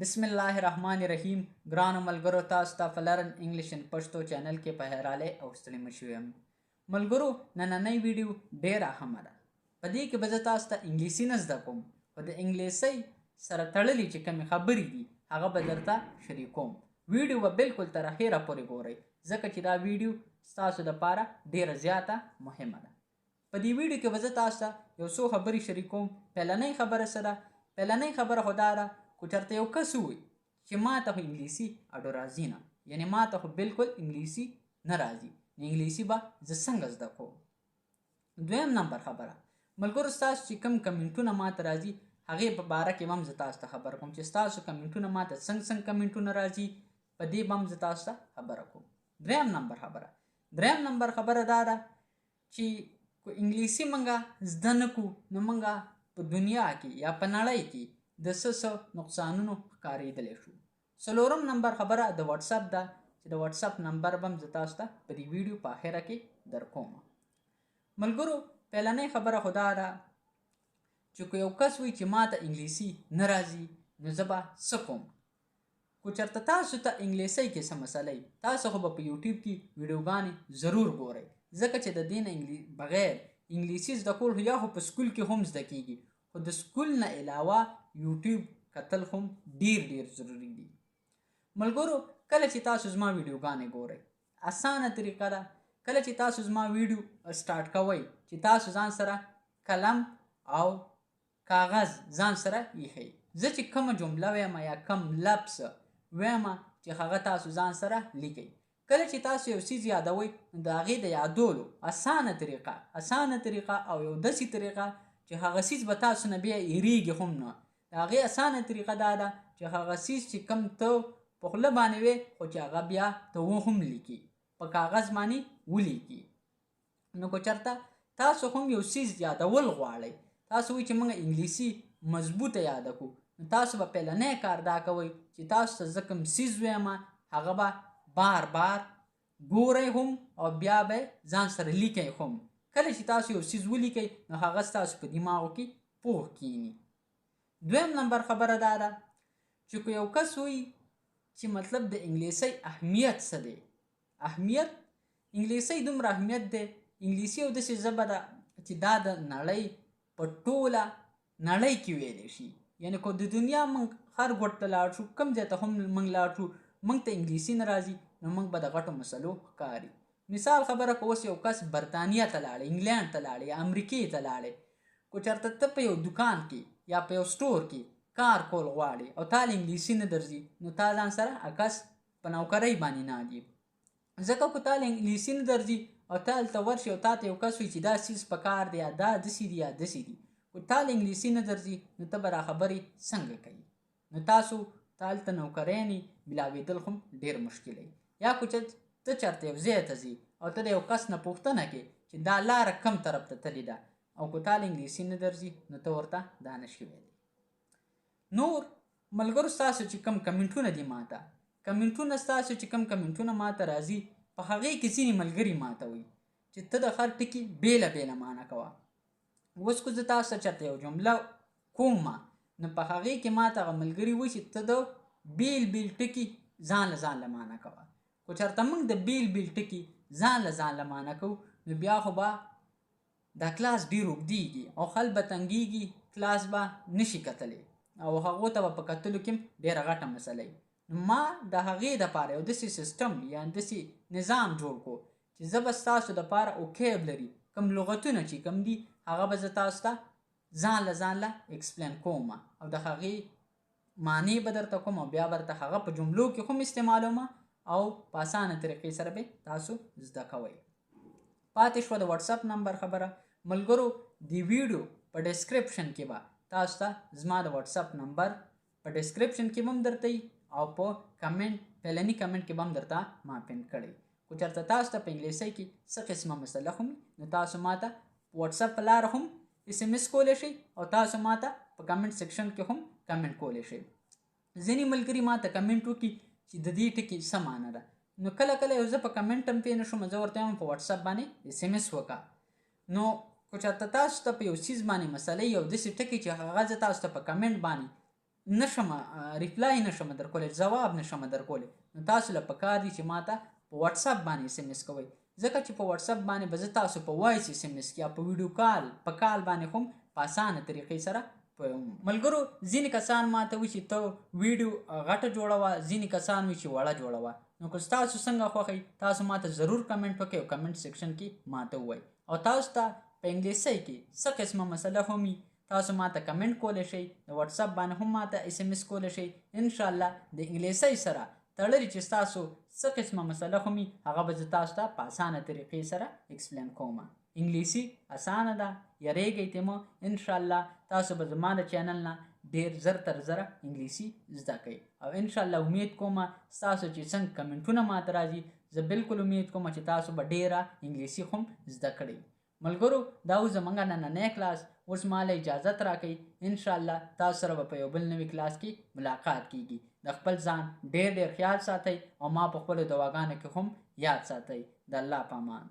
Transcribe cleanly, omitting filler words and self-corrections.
بسم الله الرحمن الرحیم. ګرانو ملګرو، تاسو ته په لرن انګلیش ان پښتو چینل کې په هراله او ستړي مشو یم. ملګرو، نننۍ ویډیو ډیره اهمه ده. په دې کې به زه تاسو ته انګلیسي نه زده کوم، خو د انګلیسۍ سره تړلې چې کومې خبرې دي هغه به درته شریکوم. ویډیو به بالکل تر اخره پورې ګورئ، ځکه چې دا ویډیو ستاسو دپاره ډیره زیاته مهمه ده. په دې ویډیو کې به زه تاسو ته یو څو خبرې شریکوم. پهلنۍ خبره څه ده؟ پهلنۍ خبره خو دا ده که چېرته یو کس ووایي چې ما ته خو انګلیسي اډو راځي نه، یعنې ما ته خو بالکل انګلیسي نه راځي، نو انګلیسي به زه څنګه زده کوم؟ دویم نمبر خبره، ملګرو ستاسو چې کوم کمنټونه ما ته راځي هغې په باره کې به هم زه تاسو ته خبره کوم چې ستاسو کمنټونه ما ته څنګه کمنټونه راځي، په دې به هم زه تاسو ته خبره کوم. دریم نمبر خبره دا ده چې که انګلیسي موږ زده نه کړو نو موږ په دنیا کې یا په نړۍ کې د څه نقصانونو ښکارېدلی شو. څلورم نمبر خبره د واتساپ ده چې د واتساپ نمبر به هم زه تاسو ته په دې ویډیو په اخره کې درکوم. ملګرو پهلنۍ خبره خو دا ده چې که یو کس وایي چې ما ته انګلیسي نه راځي نو زه به څه کوم؟ که چېرته تاسو ته انګلیسۍ کې څه مسله وي تاسو خو به په یوټیوب کې ویډیوګانې ضرور ګورئ، ځکه چې د دې نه بغیر انګلیسي زده کول یا خو په سکول کې هم زده کیږي، خو د سکول نه علاوه یوټیوب کتل هم ډیر ضروری دي. ملګرو کله چې تاسو زما ویډیوګانې ګورئ اسانه طریقه ده، کله چې تاسو زما ویډیو سٹارټ کوئ چې تاسو ځان سره قلم او کاغذ ځان سره ایښئ. زه چې کومه جمله وایم یا کوم لفظ وایم چې هغه تاسو ځان سره لیکئ. کله چې تاسو یو څیز یادوئ نو د هغې د یادولو اسانه طریقه او یو داسې طریقه چې هغه څیز به تاسو نه بیا هېرېږي هم نه، د هغې اسانه طریقه دا ده چې هغه څیز چې کوم ته په خوله باندې وې خو چې هغه بیا ته هم لیکي، په کاغذ باندې ولیکي. نو که چېرته تاسو هم یو څیز یادول غواړئ، تاسو وایئ چې موږ انګلیسي مضبوطه یاده کړو، نو تاسو به پهلنی کار دا کوئ چې تاسو ته زه کوم څیز وایم هغه به بار ګورئ هم او بیا به ځان سره لیکئ هم. کله چې تاسو یو څیز ولیکئ نو هغه ستاسو په دماغو کې پوه کینی. دویم نمبر خبره دا ده چې که یو کس وایي چې مطلب د انګلیسۍ اهمیت څه دی، انګلیسۍ دومره اهمیت دی، انګلیسي یو داسې ژبه ده چې دا د نړۍ په ټوله نړۍ کې ویلی شي، یعنې که د دنیا موږ هر ګوټ ته لاړ شو، کوم ځای ته هم موږ لاړ شو، موږ ته انګلیسي نه راځي نو موږ به د غټو مسلو ښکاري. مثال خبره که اوس یو کس برطانیه ته لاړی، انګلینډ ته لاړی یا امریکې ته لاړی، که چېرته ته په یو دکان کې یا په یو سټور کې کار کول غواړې او تا له انګلیسي نه درځي نو تا ځان سره کس په نوکرۍ باندې نه اجي، ځکه که تا له انګلیسي نه درځي او تا هلته ورشي او تا ته یو کس وایي چې دا څیز پکار دی یا دا داسې دي یا داسې دي، که تا له انګلیسي نه درځي نو ته به دا خبرې څنګه کوي؟ نو تاسو ته هلته نوکرۍ نه ملاوېدل هم ډېر مشکل وي. یا که ته چېرته یو ځای ته ځي او ته د یو کس نه پوښتنه کوې چې دا لاره کوم طرف ته تللې ده او که تا له انګلیسي نه درځي نو ته ورته دا نشي ویلی. نور ملګرو ستاسو چې کوم کمنټونه دي ماته ستاسو چې کوم کمنټونه ماته راځي په هغې کې ځینې ملګري ماته وایي چې ته د هر ټکي بیله معنا کوه. اوس که زه تاسو ته چېرته یو جمله کوم نو په هغې کې ماته هغه ملګري وایي چې ته د بیل ټکي ځان له معنا کوه. که چېرته موږ د بیل ټکي ځان له معنا کوو نو بیا خو به دا کلاس ډېر اوږدېږي او خلک به تنګېږي، کلاس به نشي کتلی او هغو ته به په کتلو کې هم ډېره غټه مسله وي. ما د هغې دپاره یو داسې سیسټم یا داسې نظام جوړ کړو چې زه به ستاسو دپاره وکیبلري کوم لغتونه چې کوم دي هغه به زه تاسو ته ځان له ایکسپلین کوم او د هغې معنی به درته کوم او بیا به درته هغه په جملو کې هم استعمالوم او په اسانه طریقې سره به تاسو زده کوئ. پاتې شوه د واتساپ نمبر خبره. ملګرو د ویډیو په ډسکرپشن کې به تاسو ته زما د واتساپ نمبر په ډسکرپشن کې به هم درته او په پهلني کمنټ کې به هم درته ما پین کړی. که چېرته تاسو ته په انګلیسۍ کې څه قسمه مسله هم نو تاسو ما ته په واتساپ په لاره هم SMS کولی شئ او تاسو ما ته په کمنټ سیکشن کې هم کمنټ کولی شئ. ځینې ملګري ما ته کمنټ وکړي چې د دې ټکي څه معنا ده، نو کله یو زه په کمنټ هم پوه نه شوم زه ورته وایم په واتساپ باندې SMS وکړه. نو که چېرته تاسو ته په یو څیز باندې مسله یو داسې ټکي چې هغه زه تاسو ته په کمنټ باندې نشم ریپلای نشم درکولی، جواب نشم درکولی، نو تاسو له پکار دي چې ماته په واتس اپ باندې اس ام اس کوئ، ځکه چې په واتس اپ باندې به زه تاسو په وایس اس ام اس کې یا په ویډیو کال په کال باندې هم په اسانه طریقې سره پوهوم. ملګرو ځینې کسان ماته وایي چې ته ویډیو غټه جوړوه، ځینې کسان وایي چې وړه جوړوه. نو که تاسو څنګه خوښوئ تاسو ماته ضرور کمنټ وکړئ او کمنټ سیکشن کې ماته ووایئ. او تاسو ته په انګلیسۍ کې څه قسمه مسله هم وي تاسو ماته کمنټ کولی شئ، د واتس اپ باندې هم ماته اس ام اس کولی شئ. انشاءالله د انګلیسۍ سره تړلې چې ستاسو څه قسمه مسله هم وي هغه به زه تاسو ته په اسانه طریقې سره اکسپلین کوم. انګلیسي اسانه ده، یریږئ ترې مه. انشاءالله تاسو به زما د چینل نه ډېر زر تر زره انګلیسي زده کوئ. او انشاءالله امید کوم ستاسو چې څنګه کمنټونه ماته راځي زه بالکل امید کوم چې تاسو به ډېره انګلیسي هم زده کړئ. ملګرو دا و زموږ نننی کلاس. اوس ماله اجازت راکئ، انشاءالله تاسو سره به په یو بل نوي کلاس کې ملاقات کیږي. د خپل ځان ډېر ډېر خیال ساتئ او ما په خپلو دواګانو کې هم یاد ساتئ. د الله په امان.